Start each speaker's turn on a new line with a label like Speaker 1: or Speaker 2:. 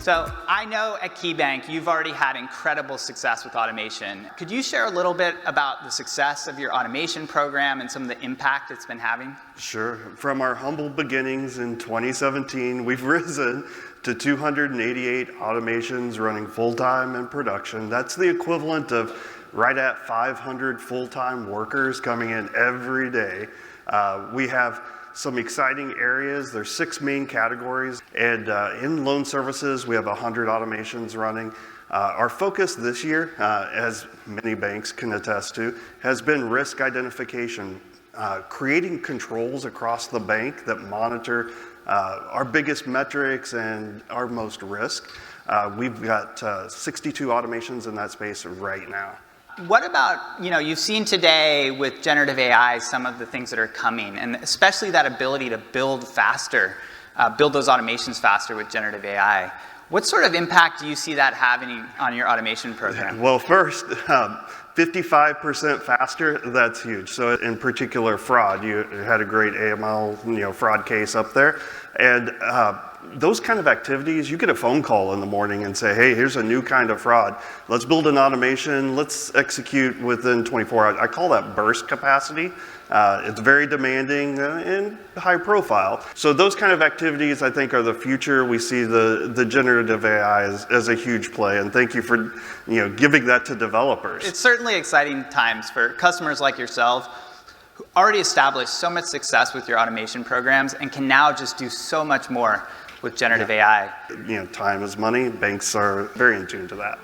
Speaker 1: So I know at KeyBank you've already had incredible success with automation. Could you share a little bit about the success of your automation program and some of the impact it's been having?
Speaker 2: Sure. From our humble beginnings in 2017, we've risen to 288 automations running full-time in production. That's the equivalent of right at 500 full-time workers coming in every day. We have some exciting areas. There's 6 main categories, and in loan services, we have 100 automations running. Our focus this year, as many banks can attest to, has been risk identification, creating controls across the bank that monitor our biggest metrics and our most risk. We've got 62 automations in that space right now.
Speaker 1: What about, you've seen today with generative AI some of the things that are coming, and especially that ability to build faster, build those automations faster with generative AI. What sort of impact do you see that having on your automation program?
Speaker 2: Well, first, 55% faster, that's huge. So in particular, fraud, you had a great AML fraud case up there. And those kind of activities, you get a phone call in the morning and say, hey, here's a new kind of fraud. Let's build an automation. Let's execute within 24 hours. I call that burst capacity. It's very demanding and high profile. So those kind of activities, I think, are the future. We see the generative AI as a huge play. And thank you for giving that to developers.
Speaker 1: It's certainly exciting times for customers like yourself who already established so much success with your automation programs and can now just do so much more with generative AI.
Speaker 2: Time is money. Banks are very in tune to that.